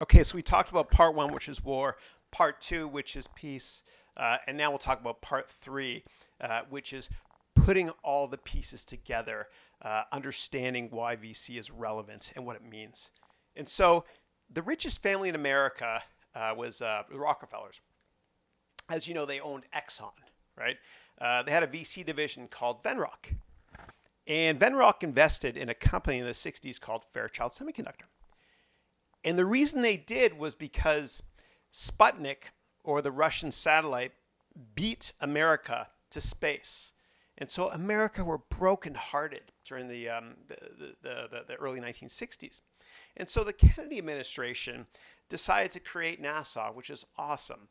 Okay, so we talked about part one, which is war, part two, which is peace, and now we'll talk about part three, which is putting all the pieces together, understanding why VC is relevant and what it means. And so the richest family in America was the Rockefellers. As you know, they owned Exxon, right? They had a VC division called Venrock. And Venrock invested in a company in the 60s called Fairchild Semiconductor. And the reason they did was because Sputnik, or the Russian satellite, beat America to space. And so America were brokenhearted during the early 1960s. And so the Kennedy administration decided to create NASA, which is awesome.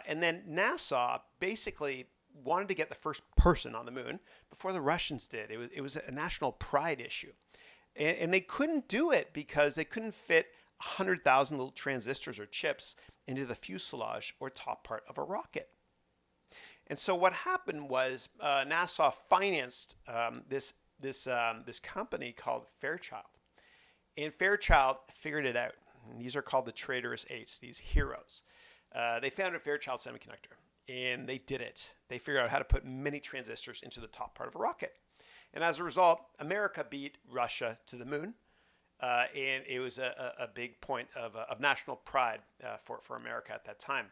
And then NASA basically wanted to get the first person on the moon before the Russians did. It was a national pride issue. And they couldn't do it because they couldn't fit 100,000 little transistors or chips into the fuselage or top part of a rocket. And so what happened was NASA financed this company called Fairchild. And Fairchild figured it out. And these are called the Traitorous Eights, these heroes. They founded Fairchild Semiconductor, and they did it. They figured out how to put many transistors into the top part of a rocket. And as a result, America beat Russia to the moon. And it was a big point of national pride for America at that time.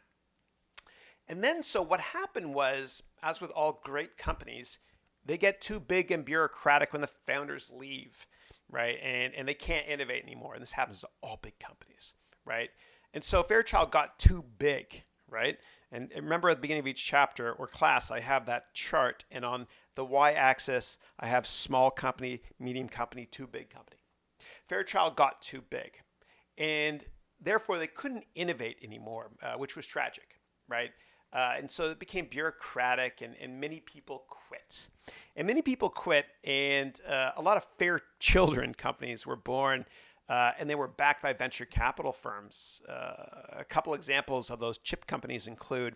And then, so what happened was, as with all great companies, they get too big and bureaucratic when the founders leave, right? And they can't innovate anymore. And this happens to all big companies, right? And so Fairchild got too big, right? And remember at the beginning of each chapter or class, I have that chart. And on the y-axis, I have small company, medium company, too big company. Fairchild got too big. And therefore, they couldn't innovate anymore, which was tragic, right? And so it became bureaucratic, and many people quit. And many people quit, and a lot of Fair Children companies were born, and they were backed by venture capital firms. A couple examples of those chip companies include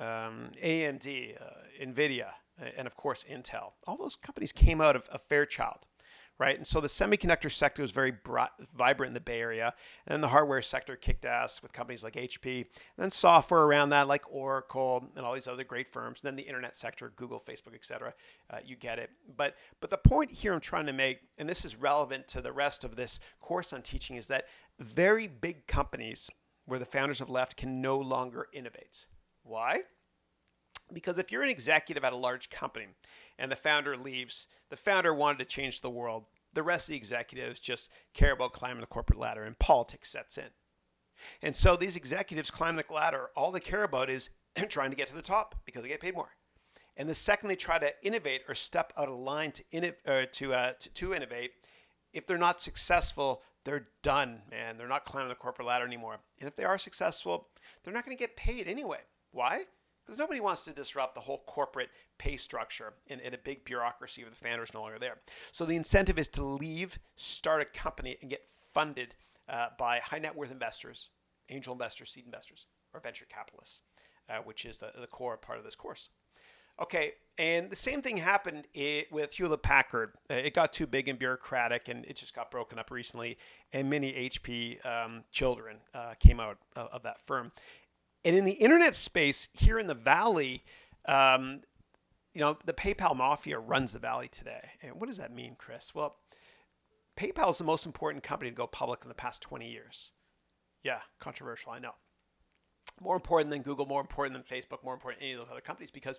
AMD, NVIDIA, and of course Intel. All those companies came out of Fairchild. Right, and so the semiconductor sector was very vibrant in the Bay Area, and then the hardware sector kicked ass with companies like HP, and then software around that like Oracle and all these other great firms, and then the internet sector, Google, Facebook, etc. You get it. But the point here I'm trying to make, and this is relevant to the rest of this course on teaching, is that very big companies where the founders have left can no longer innovate. Why? Because if you're an executive at a large company and the founder leaves, the founder wanted to change the world. The rest of the executives just care about climbing the corporate ladder, and politics sets in. And so these executives climb the ladder. All they care about is trying to get to the top because they get paid more. And the second they try to innovate or step out of line to innovate, if they're not successful, they're done, man. They're not climbing the corporate ladder anymore. And if they are successful, they're not going to get paid anyway. Why? Because nobody wants to disrupt the whole corporate pay structure in a big bureaucracy where the founder is no longer there. So the incentive is to leave, start a company, and get funded by high net worth investors, angel investors, seed investors, or venture capitalists, which is the core part of this course. Okay, and the same thing happened with Hewlett-Packard. It got too big and bureaucratic, and it just got broken up recently, and many HP children came out of that firm. And in the internet space here in the Valley, the PayPal mafia runs the Valley today. And what does that mean, Chris? Well, PayPal is the most important company to go public in the past 20 years. Yeah, controversial, I know. More important than Google, more important than Facebook, more important than any of those other companies, because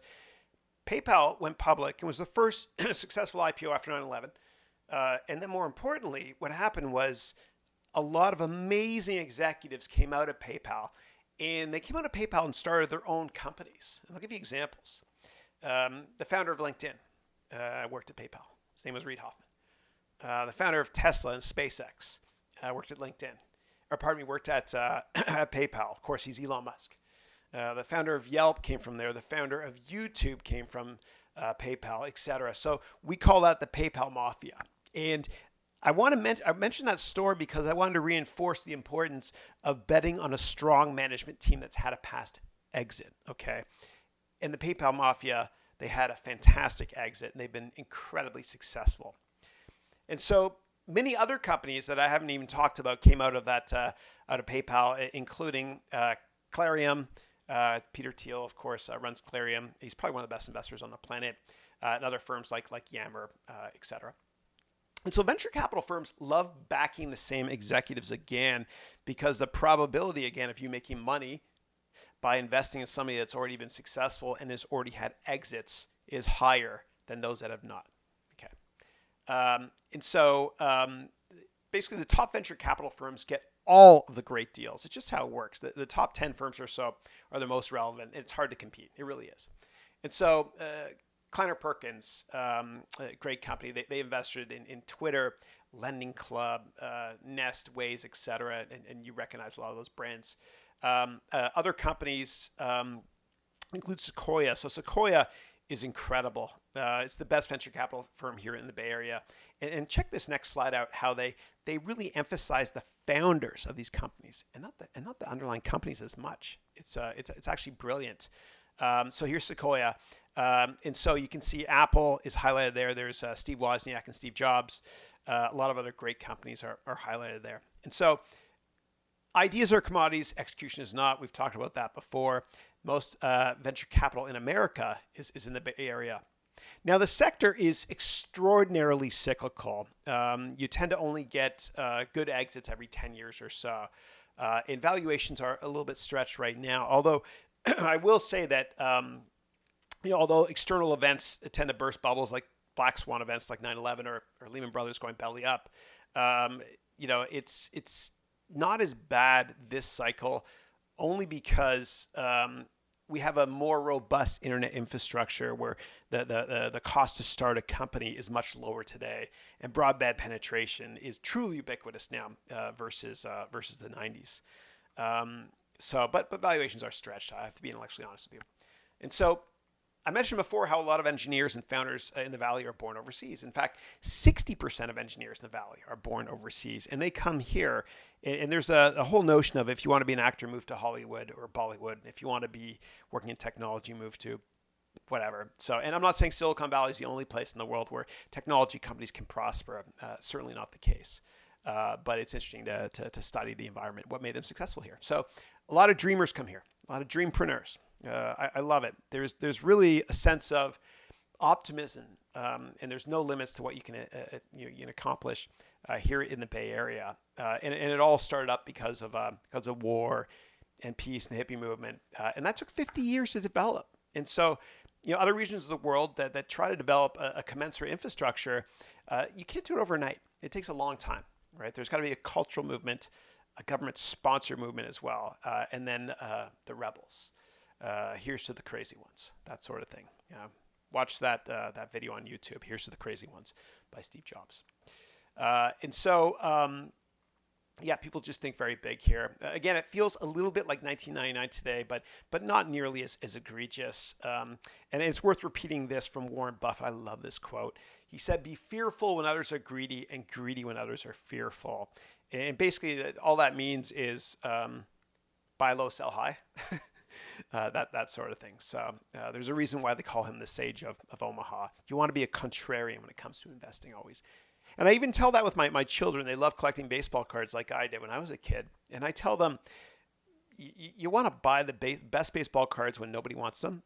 PayPal went public and was the first successful IPO after 9/11. And then more importantly, what happened was a lot of amazing executives came out of PayPal. And they came out of PayPal and started their own companies. And I'll give you examples. The founder of LinkedIn worked at PayPal. His name was Reid Hoffman. The founder of Tesla and SpaceX worked at LinkedIn. Worked at PayPal. Of course, he's Elon Musk. The founder of Yelp came from there. The founder of YouTube came from PayPal, etc. So we call that the PayPal mafia. And I mentioned that story because I wanted to reinforce the importance of betting on a strong management team that's had a past exit, okay? And the PayPal mafia, they had a fantastic exit, and they've been incredibly successful. And so many other companies that I haven't even talked about came out of that out of PayPal, including Clarium. Peter Thiel, of course, runs Clarium. He's probably one of the best investors on the planet. And other firms like Yammer, etc. And so venture capital firms love backing the same executives again, because the probability, again, of you making money by investing in somebody that's already been successful and has already had exits is higher than those that have not. Okay. And so basically the top venture capital firms get all of the great deals. It's just how it works. The top 10 firms or so are the most relevant. It's hard to compete. It really is. And so Kleiner Perkins, a great company, they invested in Twitter, Lending Club, Nest, Waze, etc. And you recognize a lot of those brands. Other companies include Sequoia. So Sequoia is incredible. It's the best venture capital firm here in the Bay Area. And check this next slide out, how they really emphasize the founders of these companies and not the underlying companies as much. It's actually brilliant. So here's Sequoia. And so you can see Apple is highlighted there. There's Steve Wozniak and Steve Jobs. A lot of other great companies are highlighted there. And so ideas are commodities, execution is not. We've talked about that before. Most venture capital in America is in the Bay Area. Now, the sector is extraordinarily cyclical. You tend to only get good exits every 10 years or so. And valuations are a little bit stretched right now. Although I will say that, although external events tend to burst bubbles like black swan events like 9/11 or Lehman Brothers going belly up, it's not as bad this cycle, only because we have a more robust internet infrastructure where the cost to start a company is much lower today, and broadband penetration is truly ubiquitous now versus the 90s. But valuations are stretched. I have to be intellectually honest with you. And so I mentioned before how a lot of engineers and founders in the Valley are born overseas. In fact, 60% of engineers in the Valley are born overseas, and they come here. And there's a whole notion of, if you want to be an actor, move to Hollywood or Bollywood. If you want to be working in technology, move to whatever. So, and I'm not saying Silicon Valley is the only place in the world where technology companies can prosper. Certainly not the case. But it's interesting to study the environment, what made them successful here. So a lot of dreamers come here, a lot of dreampreneurs. I love it. There's really a sense of optimism, and there's no limits to what you can accomplish here in the Bay Area. And it all started up because of war and peace and the hippie movement, and that took 50 years to develop. And so, other regions of the world that try to develop a commensurate infrastructure, you can't do it overnight. It takes a long time, right? There's got to be a cultural movement, a government-sponsored movement as well, and then the rebels. Here's to the crazy ones, that sort of thing. Watch that video on YouTube. Here's to the crazy ones by Steve Jobs. And so, people just think very big here. Again, it feels a little bit like 1999 today, but not nearly as egregious. And it's worth repeating this from Warren Buffett. I love this quote. He said, "Be fearful when others are greedy, and greedy when others are fearful." And basically, all that means is buy low, sell high. That sort of thing. So there's a reason why they call him the sage of Omaha. You want to be a contrarian when it comes to investing always. And I even tell that with my children. They love collecting baseball cards like I did when I was a kid. And I tell them, you want to buy the best baseball cards when nobody wants them,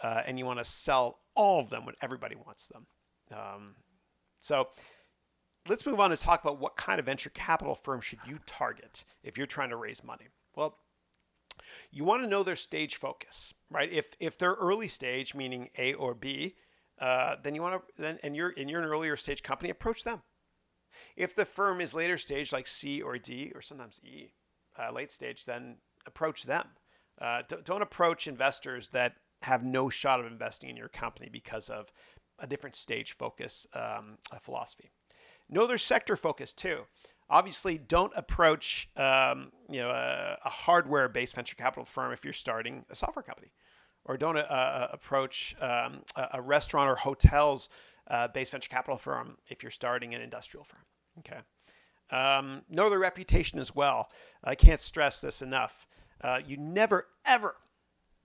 and you want to sell all of them when everybody wants them. So let's move on to talk about what kind of venture capital firm should you target if you're trying to raise money. Well, you want to know their stage focus, right? If they're early stage, meaning A or B, then you want to and you're an earlier stage company, approach them. If the firm is later stage, like C or D or sometimes E, late stage, then approach them. Don't approach investors that have no shot of investing in your company because of a different stage focus philosophy. Know their sector focus too. Obviously, don't approach a hardware-based venture capital firm if you're starting a software company, or don't approach a restaurant or hotels-based venture capital firm if you're starting an industrial firm. Okay. Know their reputation as well. I can't stress this enough. You never ever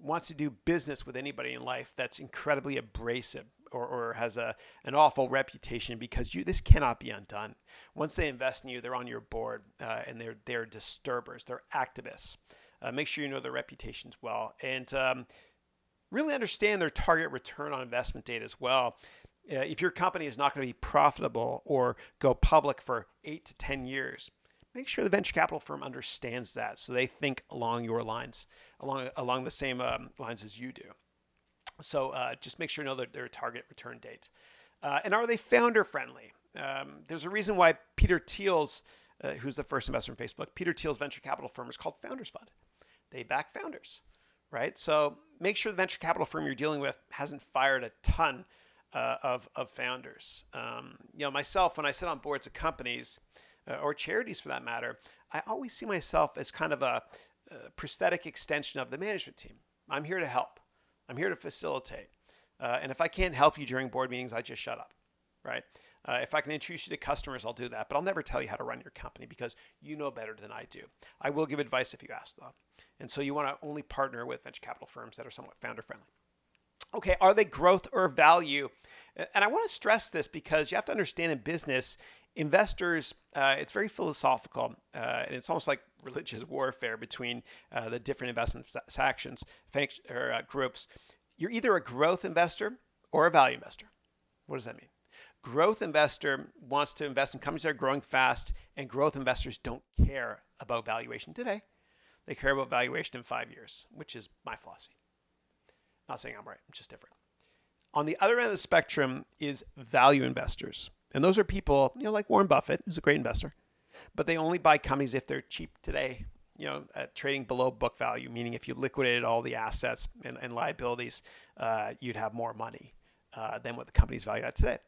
want to do business with anybody in life that's incredibly abrasive, or has an awful reputation because this cannot be undone. Once they invest in you, they're on your board, and they're disturbers, they're activists. Make sure you know their reputations well, and really understand their target return on investment date as well. If your company is not going to be profitable or go public for 8 to 10 years, make sure the venture capital firm understands that, so they think along your lines, along the same lines as you do. So just make sure you know their target return date. And are they founder friendly? There's a reason why Peter Thiel's, who's the first investor in Facebook, Peter Thiel's venture capital firm is called Founders Fund. They back founders, right? So make sure the venture capital firm you're dealing with hasn't fired a ton of founders. Myself, when I sit on boards of companies or charities for that matter, I always see myself as kind of a prosthetic extension of the management team. I'm here to help. I'm here to facilitate. And if I can't help you during board meetings, I just shut up, right? If I can introduce you to customers, I'll do that. But I'll never tell you how to run your company because you know better than I do. I will give advice if you ask, though. And so you want to only partner with venture capital firms that are somewhat founder friendly. Okay, are they growth or value? And I want to stress this because you have to understand in business, investors, it's very philosophical, and it's almost like religious warfare between the different investment sections or groups. You're either a growth investor or a value investor. What does that mean? Growth investor wants to invest in companies that are growing fast, and growth investors don't care about valuation today. They care about valuation in 5 years, which is my philosophy. Not saying I'm right, I'm just different. On the other end of the spectrum is value investors. And those are people, like Warren Buffett, who's a great investor, but they only buy companies if they're cheap today, trading below book value, meaning if you liquidated all the assets and liabilities, you'd have more money than what the company's valued at today.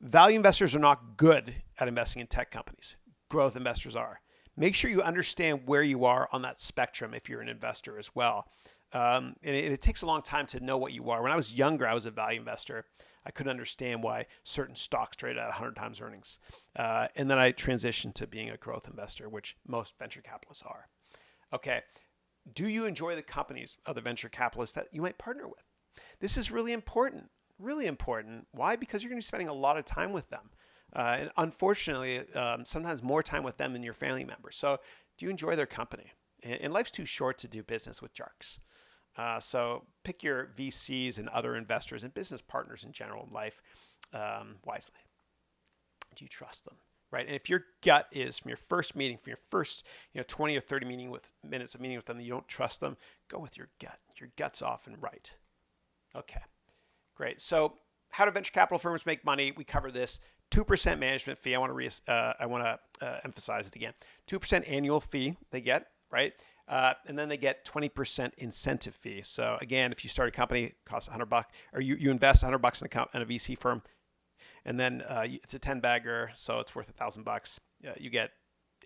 Value investors are not good at investing in tech companies. Growth investors are. Make sure you understand where you are on that spectrum if you're an investor as well. And it takes a long time to know what you are. When I was younger, I was a value investor. I couldn't understand why certain stocks traded at 100 times earnings. And then I transitioned to being a growth investor, which most venture capitalists are. Okay, do you enjoy the companies of the venture capitalists that you might partner with? This is really important, really important. Why? Because you're going to be spending a lot of time with them. And unfortunately, sometimes more time with them than your family members. So do you enjoy their company? And life's too short to do business with jerks. So pick your VCs and other investors and business partners in general in life wisely. Do you trust them? Right? And if your gut is from your first meeting, from your first 20 or 30 minutes of meeting with them, that you don't trust them, go with your gut. Your gut's often right. Okay, great. So how do venture capital firms make money? We cover this. 2% management fee. I want to emphasize it again. 2% annual fee they get, right? And then they get 20% incentive fee. So again, if you start a company, it costs $100, or you invest $100 in a VC firm, and then it's a 10-bagger, so it's worth $1,000. You get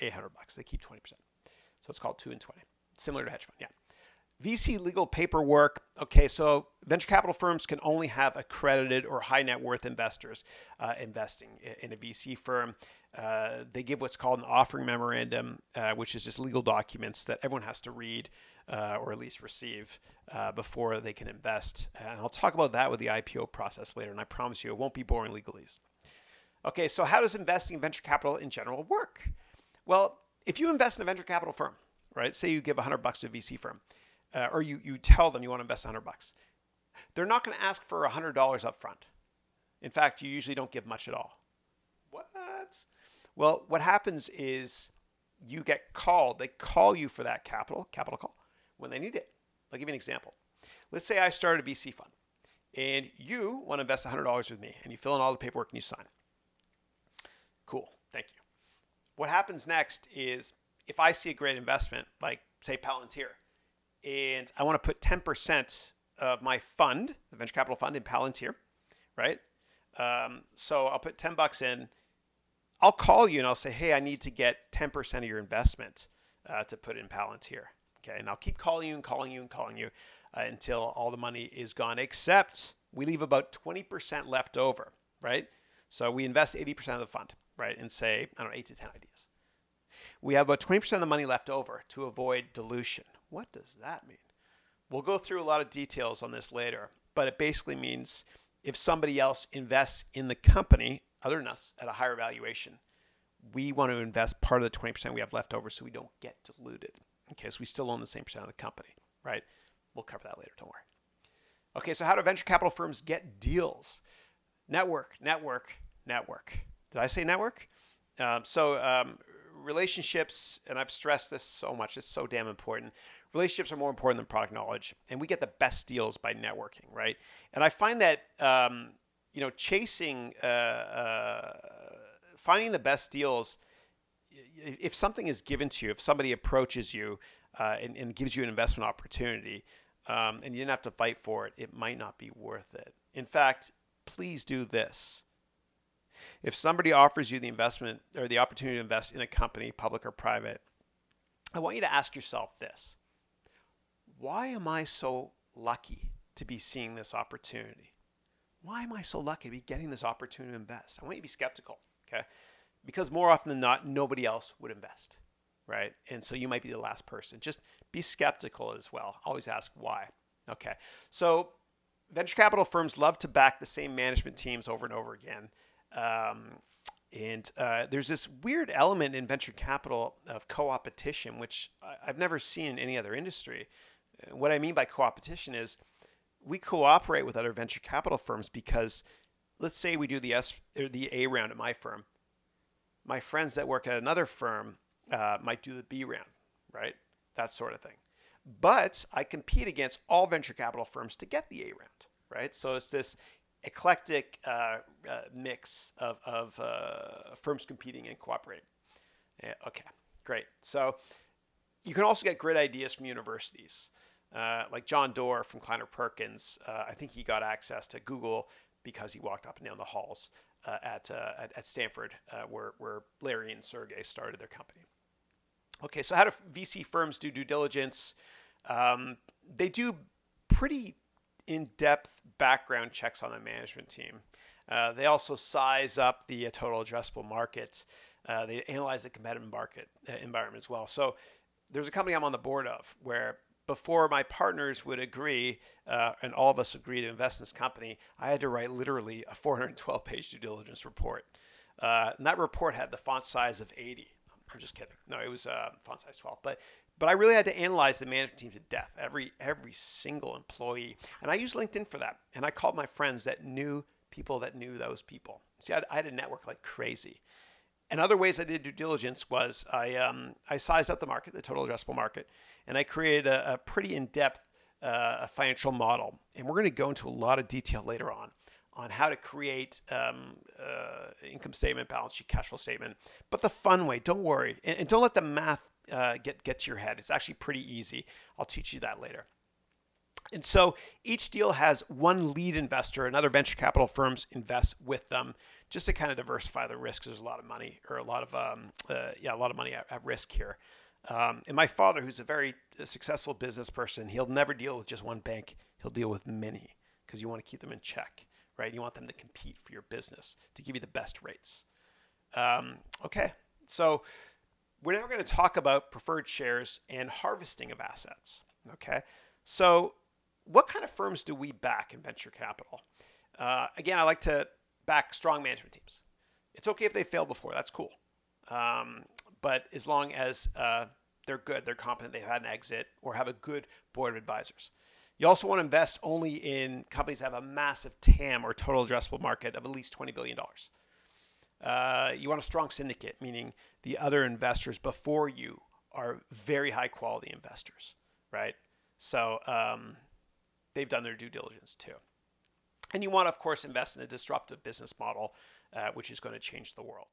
$800. They keep 20%. So it's called 2 and 20. Similar to hedge fund, yeah. VC legal paperwork. Okay, so venture capital firms can only have accredited or high net worth investors investing in a VC firm. They give what's called an offering memorandum, which is just legal documents that everyone has to read or at least receive before they can invest. And I'll talk about that with the IPO process later, and I promise you it won't be boring legalese. Okay, so how does investing in venture capital in general work? Well, if you invest in a venture capital firm, right, say you give $100 to a VC firm, or you tell them you want to invest $100, they're not going to ask for $100 up front. In fact, you usually don't give much at all. What? Well, what happens is you get called. They call you for that capital call, when they need it. I'll give you an example. Let's say I started a VC fund, and you want to invest $100 with me, and you fill in all the paperwork and you sign. Cool, thank you. What happens next is if I see a great investment, like say Palantir, and I want to put 10% of my fund, the venture capital fund, in Palantir, right? So I'll put $10 in. I'll call you and I'll say, hey, I need to get 10% of your investment to put in Palantir. Okay, and I'll keep calling you until all the money is gone, except we leave about 20% left over, right? So we invest 80% of the fund, right? And say, 8 to 10 ideas. We have about 20% of the money left over to avoid dilution. What does that mean? We'll go through a lot of details on this later, but it basically means if somebody else invests in the company other than us at a higher valuation, we want to invest part of the 20% we have left over so we don't get diluted. Okay, so we still own the same percent of the company, right? We'll cover that later, don't worry. Okay, so how do venture capital firms get deals? Network, network, network. Did I say network? Relationships, and I've stressed this so much, it's so damn important. Relationships are more important than product knowledge, and we get the best deals by networking, right? And I find that finding the best deals, if something is given to you, if somebody approaches you and gives you an investment opportunity, and you didn't have to fight for it, it might not be worth it. In fact, please do this. If somebody offers you the investment or the opportunity to invest in a company, public or private, I want you to ask yourself this. Why am I so lucky to be seeing this opportunity? Why am I so lucky to be getting this opportunity to invest? I want you to be skeptical, okay? Because more often than not, nobody else would invest, right? And so you might be the last person. Just be skeptical as well. Always ask why. Okay, so venture capital firms love to back the same management teams over and over again. There's this weird element in venture capital of co-opetition, which I've never seen in any other industry. What I mean by co-opetition is we cooperate with other venture capital firms because let's say we do the A round at my firm. My friends that work at another firm might do the B round, right? That sort of thing. But I compete against all venture capital firms to get the A round, right? So it's this eclectic mix of firms competing and cooperating. Okay, great. So you can also get great ideas from universities. Like John Doerr from Kleiner Perkins, I think he got access to Google because he walked up and down the halls at Stanford, where Larry and Sergey started their company. Okay, so how do VC firms do due diligence? They do pretty in-depth background checks on the management team. They also size up the total addressable market. They analyze the competitive market environment as well. So there's a company I'm on the board of where before my partners would agree, and all of us agree to invest in this company, I had to write literally a 412-page due diligence report. And that report had the font size of 80. I'm just kidding. No, it was font size 12. But I really had to analyze the management team to death, every single employee. And I used LinkedIn for that. And I called my friends that knew people that knew those people. See, I had a network like crazy. And other ways I did due diligence was I sized up the market, the total addressable market, and I created a pretty in-depth financial model. And we're going to go into a lot of detail later on how to create income statement, balance sheet, cash flow statement, but the fun way. Don't worry, and don't let the math get to your head. It's actually pretty easy. I'll teach you that later. And so each deal has one lead investor, and other venture capital firms invest with them, just to kind of diversify the risks. There's a lot of money, or a lot of money at risk here. And my father, who's a very successful business person, he'll never deal with just one bank. He'll deal with many because you want to keep them in check, right? You want them to compete for your business to give you the best rates. Okay, so we're now going to talk about preferred shares and harvesting of assets. Okay, so what kind of firms do we back in venture capital? Again, I like to back strong management teams. It's okay if they fail before. That's cool. But as long as they're good, they're competent, they've had an exit, or have a good board of advisors. You also want to invest only in companies that have a massive TAM, or total addressable market, of at least $20 billion. You want a strong syndicate, meaning the other investors before you are very high quality investors, right? So they've done their due diligence too. And you want to, of course, invest in a disruptive business model, which is going to change the world.